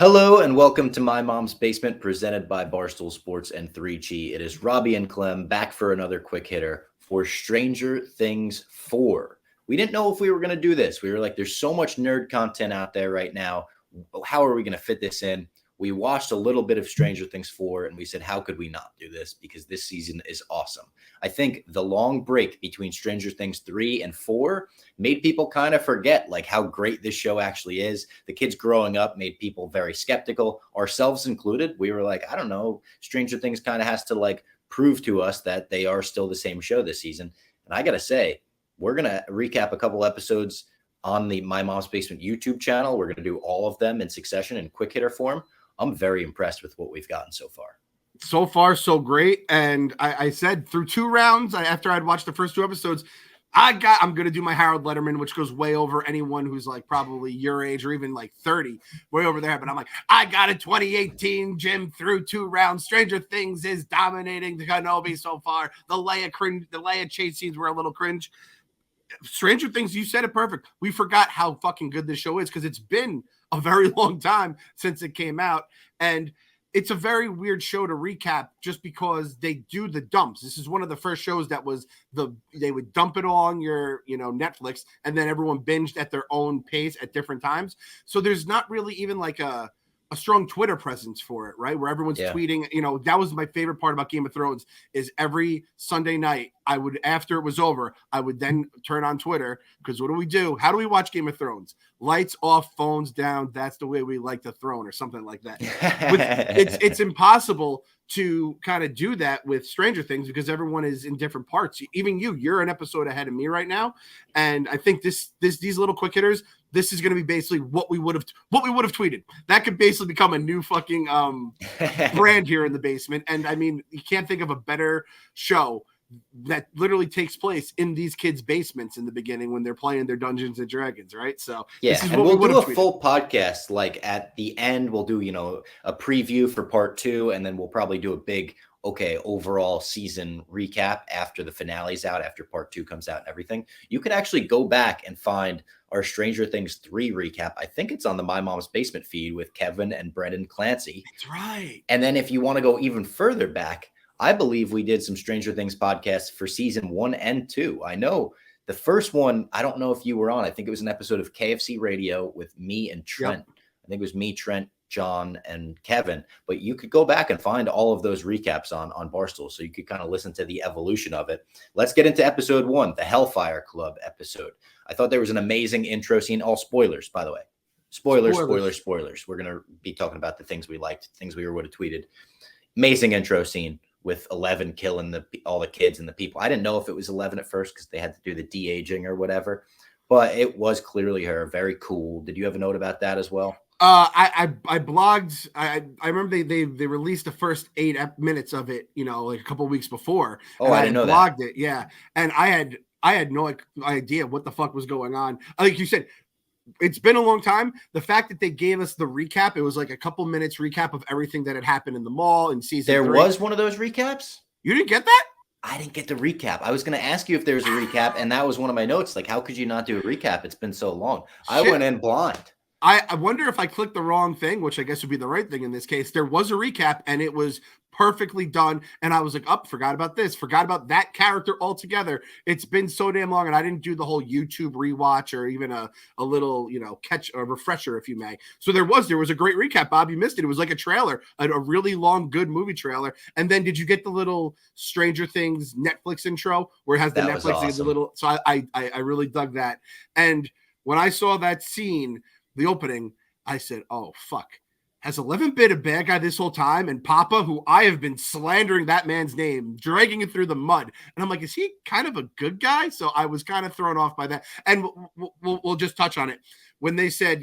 Hello and welcome to My Mom's Basement, presented by Barstool Sports and 3G. It is Robbie and Clem back for another quick hitter for Stranger Things 4. We didn't know if we were going to do this. We were like, there's so much nerd content out there right now. How are we going to fit this in? We watched a little bit of Stranger Things 4 and we said, how could we not do this? Because this season is awesome. I think the long break between Stranger Things 3 and 4 made people kind of forget like how great this show actually is. The kids growing up made people very skeptical, ourselves included. We were like, I don't know, Stranger Things kind of has to like prove to us that they are still the same show this season. And I got to say, we're going to recap a couple episodes on the My Mom's Basement YouTube channel. We're going to do all of them in succession in quick hitter form. I'm very impressed with what we've gotten so far. So far, so great. And I said through 2 rounds, after I'd watched the first 2 episodes, I'm going to do my Harold Letterman, which goes way over anyone who's like probably your age or even like 30, way over there. But I'm like, I got it 2018, Jim, through 2 rounds. Stranger Things is dominating the Kenobi so far. The Leia chase scenes were a little cringe. Stranger Things, you said it perfect. We forgot how fucking good this show is because it's been a very long time since it came out. And it's a very weird show to recap just because they do the dumps. This is one of the first shows that was they would dump it all on your, Netflix, and then everyone binged at their own pace at different times. So there's not really even like a strong Twitter presence for it, right? Where everyone's tweeting, that was my favorite part about Game of Thrones is every Sunday night after it was over, I would then turn on Twitter because what do we do? How do we watch Game of Thrones? Lights off, phones down. That's the way we like the throne or something like that. It's impossible to kind of do that with Stranger Things because everyone is in different parts. Even you're an episode ahead of me right now. And I think these little quick hitters, this is going to be basically what we would have tweeted. That could basically become a new fucking brand here in the basement. And I mean, you can't think of a better show that literally takes place in these kids' basements in the beginning when they're playing their Dungeons and Dragons, right? So yeah, and we'll do a full podcast. Like at the end, we'll do a preview for part 2, and then we'll probably do a big overall season recap after the finale's out, after part 2 comes out and everything. You can actually go back and find our Stranger Things 3 recap. I think it's on the My Mom's Basement feed with Kevin and Brendan Clancy. That's right. And then if you want to go even further back, I believe we did some Stranger Things podcasts for season 1 and 2. I know the first one, I don't know if you were on. I think it was an episode of KFC Radio with me and Trent. Yep. I think it was me, Trent, John, and Kevin. But you could go back and find all of those recaps on Barstool, so you could kind of listen to the evolution of it. Let's get into episode 1, the Hellfire Club episode. I thought there was an amazing intro scene. All spoilers, by the way. Spoilers. We're going to be talking about the things we liked, things we would have tweeted. Amazing intro scene with 11 killing all the kids and the people. I didn't know if it was 11 at first because they had to do the de-aging or whatever, but it was clearly her. Very cool. Did you have a note about that as well? I blogged. I remember they released the first 8 minutes of it, like a couple of weeks before. Oh, I didn't know that. Blogged it, yeah. And I had no idea what the fuck was going on. Like you said, it's been a long time. The fact that they gave us the recap, it was like a couple minutes recap of everything that had happened in the mall in season 3. There was one of those recaps? You didn't get that? I didn't get the recap. I was going to ask you if there was a recap, and that was one of my notes. Like, how could you not do a recap? It's been so long. Shit. I went in blind. I wonder if I clicked the wrong thing, which I guess would be the right thing in this case. There was a recap, and it was perfectly done. And I was like, forgot about this. Forgot about that character altogether. It's been so damn long, and I didn't do the whole YouTube rewatch or even a little, catch a refresher, if you may. So there was a great recap, Bob. You missed it. It was like a trailer, a really long, good movie trailer. And then did you get the little Stranger Things Netflix intro where it has the Netflix awesome. The little? So I really dug that. And when I saw that scene, the opening, I said, oh, fuck. Has 11 been a bad guy this whole time? And Papa, who I have been slandering that man's name, dragging it through the mud. And I'm like, is he kind of a good guy? So I was kind of thrown off by that. And we'll just touch on it. When they said,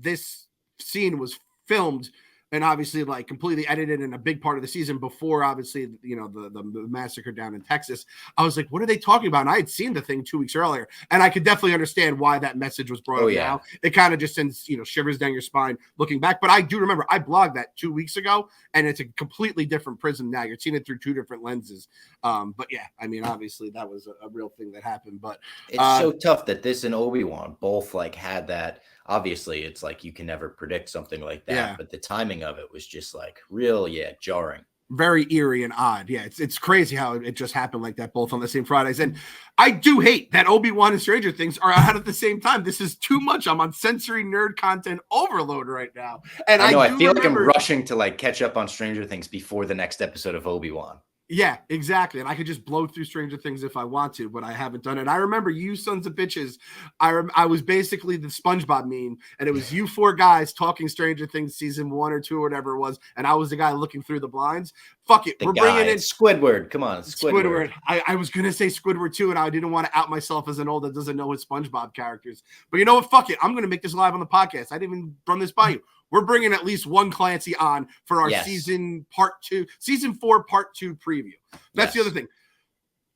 this scene was filmed and obviously like completely edited in a big part of the season before, obviously, the massacre down in Texas. I was like, what are they talking about? And I had seen the thing 2 weeks earlier, and I could definitely understand why that message was brought up now. It kind of just sends, shivers down your spine looking back. But I do remember I blogged that 2 weeks ago, and it's a completely different prism now. You're seeing it through 2 different lenses. But yeah, I mean, obviously that was a real thing that happened. But it's so tough that this and Obi-Wan both like had that obviously it's like you can never predict something like that, Yeah. but the timing of it was just like real, jarring. Very eerie and odd. Yeah, it's crazy how it just happened like that, both on the same Fridays. And I do hate that Obi-Wan and Stranger Things are out at the same time. This is too much. I'm on sensory nerd content overload right now. And I know, I feel remember, like I'm rushing to like catch up on Stranger Things before the next episode of Obi-Wan. Yeah, exactly. And I could just blow through Stranger Things if I want to, but I haven't done it. I remember you sons of bitches. I was basically the SpongeBob meme, and it was you four guys talking Stranger Things season 1 or 2 or whatever it was, and I was the guy looking through the blinds. Fuck it. We're bringing in Squidward. Come on, Squidward. I was going to say Squidward too, and I didn't want to out myself as an old that doesn't know his SpongeBob characters. But you know what? Fuck it. I'm going to make this live on the podcast. I didn't even run this by you. We're bringing at least one Clancy on for our season 4, part 2 preview. That's the other thing.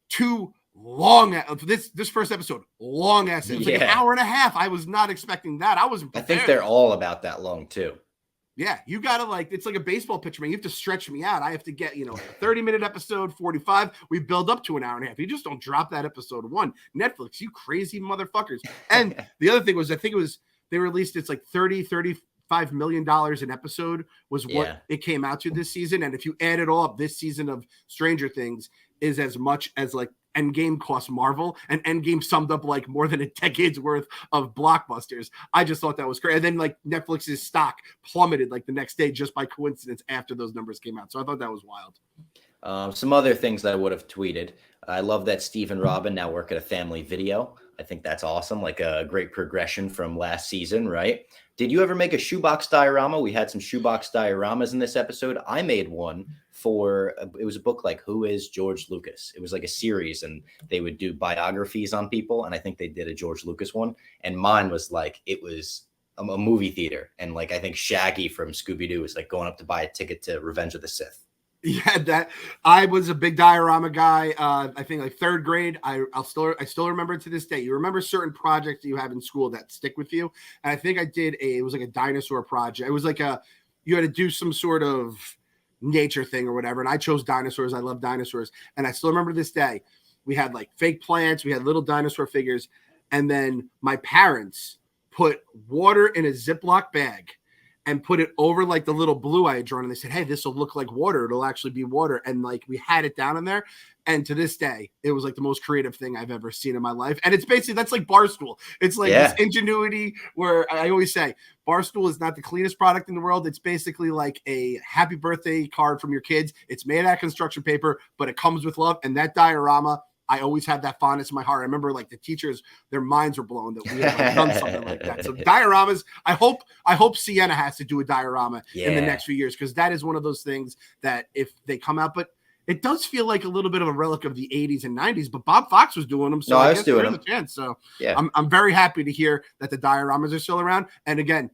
Too long. This first episode, long ass. It was like an hour and a half. I was not expecting that. I wasn't prepared. I think they're all about that long too. Yeah, you gotta it's like a baseball pitcher, man. You have to stretch me out. I have to get, a 30-minute episode, 45. We build up to an hour and a half. You just don't drop that episode 1. Netflix, you crazy motherfuckers. And the other thing was, I think it was they released it's like $35 million an episode was what it came out to this season. And if you add it all up, this season of Stranger Things is as much as like Endgame cost Marvel, and Endgame summed up like more than a decade's worth of blockbusters. I just thought that was great. And then like Netflix's stock plummeted like the next day just by coincidence after those numbers came out. So I thought that was wild. Some other things that I would have tweeted. I love that Steve and Robin now work at a family video. I think that's awesome. Like a great progression from last season, right? Did you ever make a shoebox diorama? We had some shoebox dioramas in this episode. I made one it was a book like Who is George Lucas? It was like a series, and they would do biographies on people. And I think they did a George Lucas one. And mine was like, it was a movie theater. And like, I think Shaggy from Scooby-Doo was like going up to buy a ticket to Revenge of the Sith. Yeah, that I was a big diorama guy. I think like 3rd grade. I still remember to this day. You remember certain projects that you have in school that stick with you. And I think I did it was like a dinosaur project. It was like you had to do some sort of nature thing or whatever. And I chose dinosaurs. I love dinosaurs. And I still remember this day. We had like fake plants. We had little dinosaur figures. And then my parents put water in a Ziploc bag and put it over like the little blue I had drawn. And they said, hey, this will look like water. It'll actually be water. And like we had it down in there. And to this day, it was like the most creative thing I've ever seen in my life. And it's basically, that's like Barstool. It's like this ingenuity where I always say Barstool is not the cleanest product in the world. It's basically like a happy birthday card from your kids. It's made out of construction paper, but it comes with love. And that diorama, I always have that fondness in my heart. I remember like the teachers, their minds were blown that we had like, done something like that. So dioramas, I hope Sienna has to do a diorama in the next few years, because that is one of those things that if they come out, but it does feel like a little bit of a relic of the 80s and 90s, but Bob Fox was doing them. So I guess there's a chance. So I'm very happy to hear that the dioramas are still around. And again,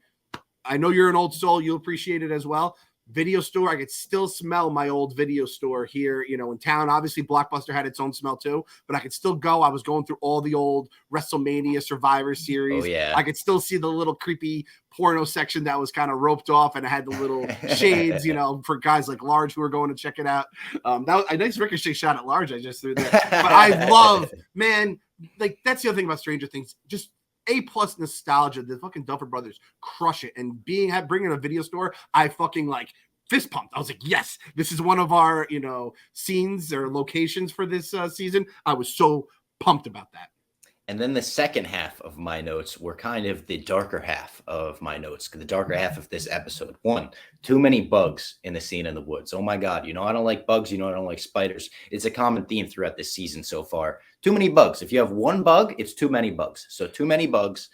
I know you're an old soul. You'll appreciate it as well. Video store, I could still smell my old video store here, in town. Obviously, Blockbuster had its own smell too, but I could still go. I was going through all the old WrestleMania Survivor Series. Oh, yeah. I could still see the little creepy porno section that was kind of roped off, and it had the little shades, for guys like Large who were going to check it out. That was a nice ricochet shot at Large I just threw there. But I love, man, like that's the other thing about Stranger Things. Just A+ nostalgia. The fucking Duffer Brothers crush it, and bringing a video store, I fucking like fist pumped. I was like, yes, this is one of our scenes or locations for this season. I was so pumped about that. And then the second half of my notes were kind of the darker half of my notes, the darker half of this episode. 1, too many bugs in the scene in the woods. Oh my God. I don't like bugs. I don't like spiders. It's a common theme throughout this season so far. Too many bugs. If you have one bug, it's too many bugs. So too many bugs.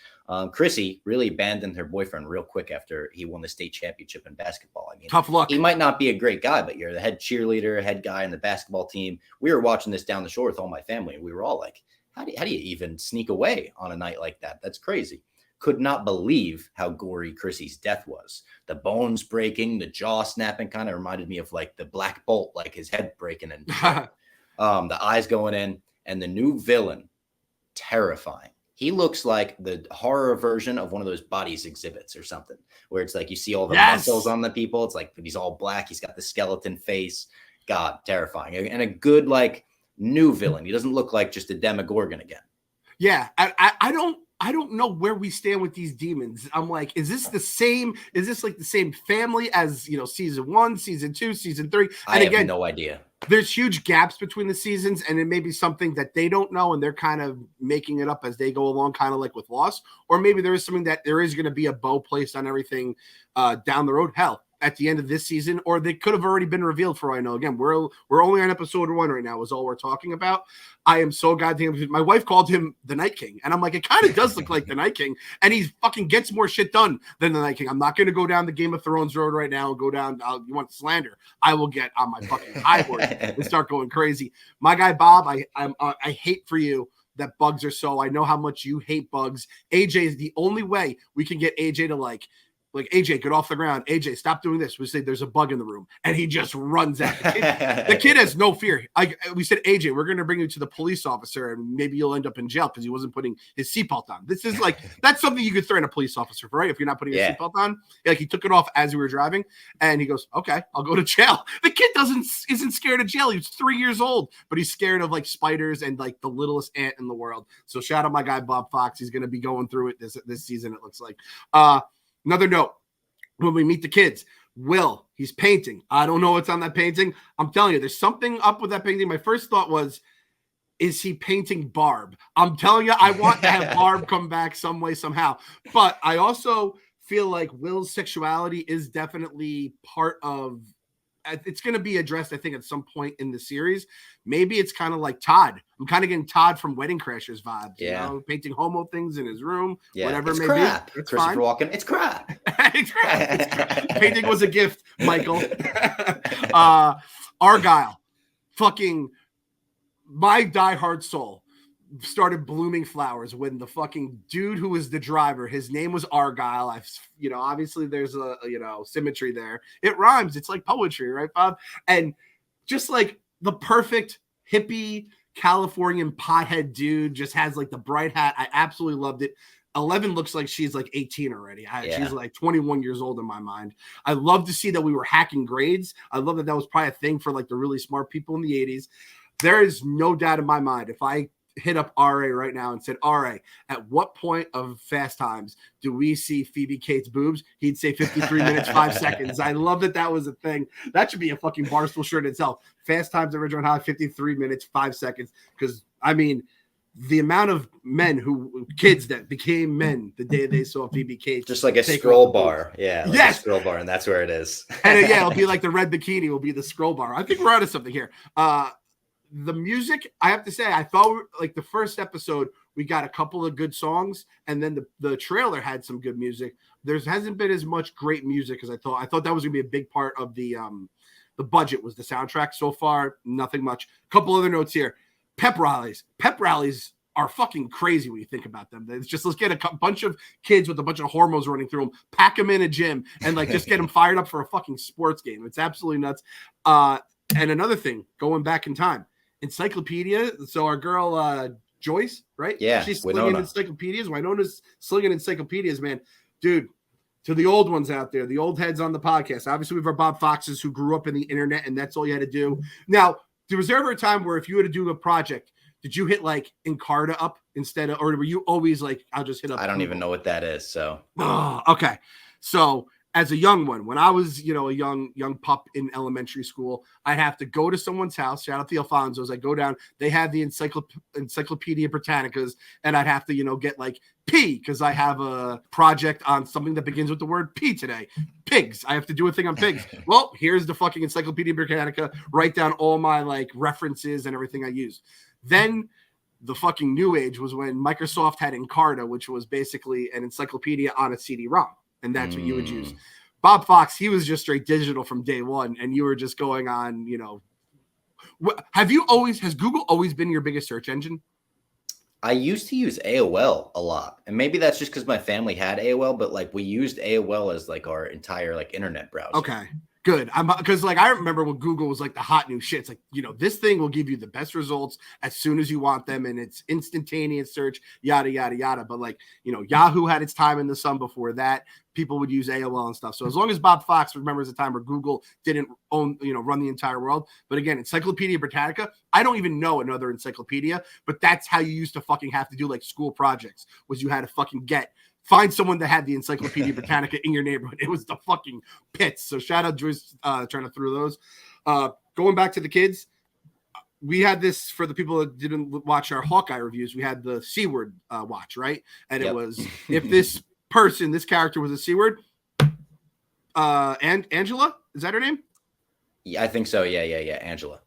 Chrissy really abandoned her boyfriend real quick after he won the state championship in basketball. I mean, tough luck. He might not be a great guy, but you're the head cheerleader, head guy in the basketball team. We were watching this down the shore with all my family, and we were all like, how do you even sneak away on a night like that? That's crazy. Could not believe how gory Chrissy's death was. The bones breaking, the jaw snapping kind of reminded me of like the Black Bolt, like his head breaking and the eyes going in. And the new villain, terrifying. He looks like the horror version of one of those bodies exhibits or something, where it's like you see all the muscles on the people. It's like he's all black. He's got the skeleton face. God, terrifying. And a good like new villain. He doesn't look like just a Demogorgon again. Yeah, I don't I don't know where we stand with these demons. I'm like, is this the same? Is this like the same family as, season 1, season 2, season 3? And I have no idea. There's huge gaps between the seasons, and it may be something that they don't know and they're kind of making it up as they go along, kind of like with Lost. Or maybe there is something that there is going to be a bow placed on everything down the road. Hell, at the end of this season, or they could have already been revealed for all I know. Again, we're only on episode 1 right now is all we're talking about. I am so goddamn. My wife called him the Night King, and I'm like, it kind of does look like the Night King, and he fucking gets more shit done than the Night King. I'm not going to go down the Game of Thrones road right now and go down. You want slander? I will get on my fucking high horse and start going crazy. My guy Bob, I hate for you that bugs are so. I know how much you hate bugs. AJ is the only way we can get AJ to like AJ, get off the ground. AJ, stop doing this. We say there's a bug in the room, and he just runs out. The kid has no fear. We said, AJ, we're going to bring you to the police officer, and maybe you'll end up in jail because he wasn't putting his seatbelt on. This is like that's something you could threaten a police officer for, right? If you're not putting your seatbelt on, like he took it off as we were driving, and he goes, "Okay, I'll go to jail." The kid isn't scared of jail. He's 3 years old, but he's scared of like spiders and like the littlest ant in the world. So shout out my guy Bob Fox. He's going to be going through it this season. It looks like. Another note, when we meet the kids, Will, he's painting. I don't know what's on that painting. I'm telling you, there's something up with that painting. My first thought was, is he painting Barb? I'm telling you, I want to have Barb come back some way, somehow. But I also feel like Will's sexuality is definitely part of it's going to be addressed, I think, at some point in the series. Maybe it's kind of like Todd. I'm kind of getting Todd from Wedding Crashers vibes. Yeah. Painting homo things in his room, yeah. whatever it's it may crap. be. It's Christopher fine. Walken, it's crap. It's crap. Painting was a gift, Michael. Argyle, fucking my diehard soul, started blooming flowers when the fucking dude who was the driver, his name was Argyle. Obviously there's a symmetry there. It rhymes. It's like poetry, right, Bob? And just like the perfect hippie Californian pothead dude, just has like the bright hat. I absolutely loved it. 11 looks like she's like 18 already. She's like 21 years old in my mind. I love to see that we were hacking grades. I love that was probably a thing for like the really smart people in the 80s. There is no doubt in my mind, if I hit up RA right now and said, RA, at what point of Fast Times do we see Phoebe Cates' boobs? He'd say 53 minutes, 5 seconds. I love that was a thing. That should be a fucking Barstool shirt itself. Fast Times at Ridgemont High, 53 minutes, 5 seconds. Because, I mean, the amount of kids that became men the day they saw Phoebe Cates. Just like a scroll bar. Yeah. Like a scroll bar, and that's where it is. And it'll be like the red bikini will be the scroll bar. I think we're onto something here. The music, I have to say, I thought like the first episode, we got a couple of good songs, and then the trailer had some good music. There hasn't been as much great music as I thought. I thought that was going to be a big part of the budget was the soundtrack. So far, nothing much. A couple other notes here. Pep rallies. Pep rallies are fucking crazy when you think about them. It's just, let's get a bunch of kids with a bunch of hormones running through them, pack them in a gym, and like just get them fired up for a fucking sports game. It's absolutely nuts. And another thing, going back in time, encyclopedia. So our girl Joyce, right? Yeah, she's slinging encyclopedias. Winona's slinging encyclopedias, man. Dude, to the old ones out there, the old heads on the podcast. Obviously, we have our Bob Foxes who grew up in the internet, and that's all you had to do. Now, there was ever a time where if you had to do a project, did you hit like Encarta up instead of, or were you always like, I'll just hit up? I don't even know what that is. So, okay. So as a young one, when I was, a young pup in elementary school, I'd have to go to someone's house. Shout out the Alfonsos. I go down. They had the Encyclopedia Britannicas, and I'd have to, get like P, because I have a project on something that begins with the word P today. Pigs. I have to do a thing on pigs. Well, here's the fucking Encyclopedia Britannica. Write down all my like references and everything I used. Then the fucking new age was when Microsoft had Encarta, which was basically an encyclopedia on a CD-ROM. And that's what you would use. Bob Fox, he was just straight digital from day one, and you were just going on, has Google always been your biggest search engine? I used to use AOL a lot, and maybe that's just because my family had AOL, but like we used AOL as like our entire like internet browser. Okay. Good. I'm because like I remember when Google was like the hot new shit. It's like, this thing will give you the best results as soon as you want them, and it's instantaneous search, yada yada yada. But like, Yahoo had its time in the sun before that. People would use AOL and stuff. So as long as Bob Fox remembers the time where Google didn't run the entire world. But again, Encyclopedia Britannica, I don't even know another encyclopedia, but that's how you used to fucking have to do like school projects, was you had to fucking find someone that had the Encyclopedia Britannica in your neighborhood. It was the fucking pits. So shout out Joyce trying to through those. Going back to the kids, we had this for the people that didn't watch our Hawkeye reviews. We had the C word watch, right? And It was, if this character was a C word, and Angela, is that her name? Yeah, I think so. Yeah. Angela.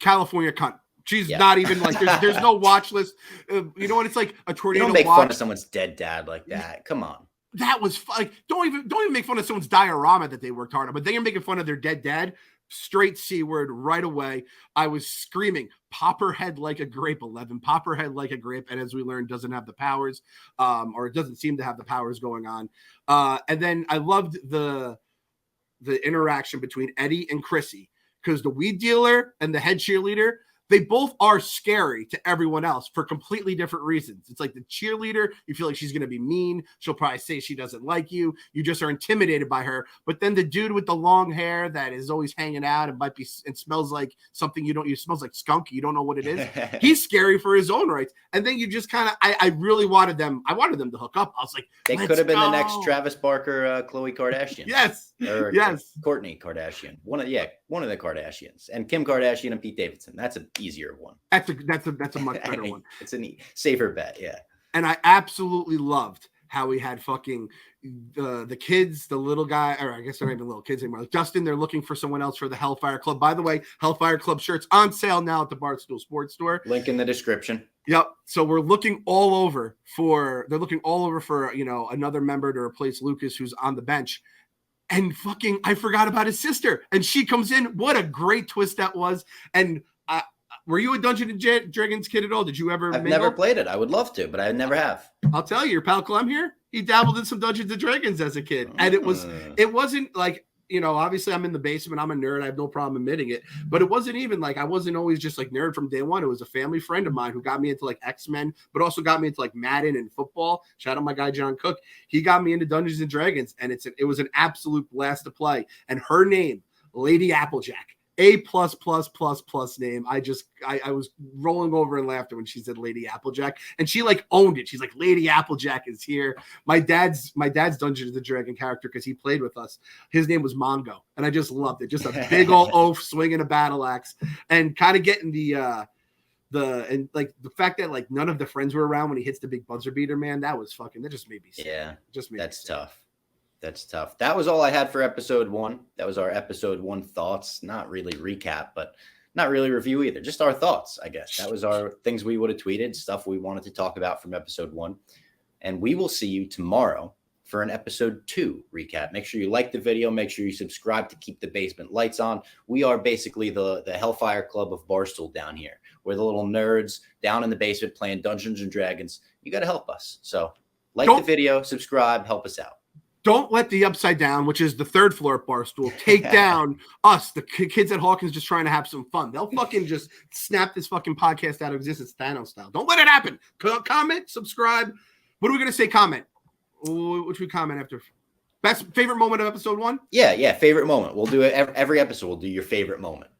California cunt. She's not even like there's no watch list. You know what? It's like a tornado. You don't make fun of someone's dead dad like that. Come on. That was like don't even make fun of someone's diorama that they worked hard on, but they are making fun of their dead dad. Straight C word right away. I was screaming, "Pop her head like a grape, 11. Pop her head like a grape." And as we learned, doesn't have the powers, or it doesn't seem to have the powers going on. And then I loved the interaction between Eddie and Chrissy, because the weed dealer and the head cheerleader, they both are scary to everyone else for completely different reasons. It's like the cheerleader, you feel like she's going to be mean. She'll probably say she doesn't like you. You just are intimidated by her. But then the dude with the long hair that is always hanging out and smells like something smells like skunk. You don't know what it is. He's scary for his own rights. And then you just kind of, I really wanted them to hook up. I was like, they could have been the next Travis Barker, Khloe Kardashian. Yes. Yes. Kourtney Kardashian. One of the Kardashians, and Kim Kardashian and Pete Davidson. That's an easier one. That's a much better one. It's a safer bet. Yeah. And I absolutely loved how we had fucking the kids, the little guy, or I guess they're not even little kids anymore. Like Dustin, they're looking for someone else for the Hellfire Club. By the way, Hellfire Club shirts on sale now at the Barstool Sports Store. Link in the description. Yep. So they're looking all over for another member to replace Lucas, who's on the bench. And fucking, I forgot about his sister, and she comes in. What a great twist that was! And were you a Dungeons and Dragons kid at all? Did you ever? I've never played it. I would love to, but I never have. I'll tell you, your pal Clem here, he dabbled in some Dungeons and Dragons as a kid, and it wasn't like, obviously I'm in the basement. I'm a nerd. I have no problem admitting it. But it wasn't even like, I wasn't always just like nerd from day one. It was a family friend of mine who got me into like X-Men, but also got me into like Madden and football. Shout out my guy, John Cook. He got me into Dungeons and Dragons, and it was an absolute blast to play. And her name, Lady Applejack. A++++ name. I was rolling over in laughter when she said Lady Applejack, and she like owned it. She's like, Lady Applejack is here. My dad's Dungeons and Dragon character, because he played with us, his name was Mongo, and I just loved it. Just a big old oaf swinging a battle axe, and kind of getting the fact that like none of the friends were around when he hits the big buzzer beater, man. That just made me sick. Yeah, that's tough. That's tough. That was all I had for episode 1. That was our episode 1 thoughts. Not really recap, but not really review either. Just our thoughts, I guess. That was our things we would have tweeted, stuff we wanted to talk about from episode 1. And we will see you tomorrow for an episode 2 recap. Make sure you like the video. Make sure you subscribe to keep the basement lights on. We are basically the Hellfire Club of Barstool down here. We're the little nerds down in the basement playing Dungeons and Dragons. You got to help us. So like the video, subscribe, help us out. Don't let the Upside Down, which is the 3rd floor at Barstool, take down us, the kids at Hawkins, just trying to have some fun. They'll fucking just snap this fucking podcast out of existence, Thanos style. Don't let it happen. Comment, subscribe. What are we going to say? Comment. Which we comment after? Best favorite moment of episode 1? Yeah. Favorite moment. We'll do it every episode. We'll do your favorite moment.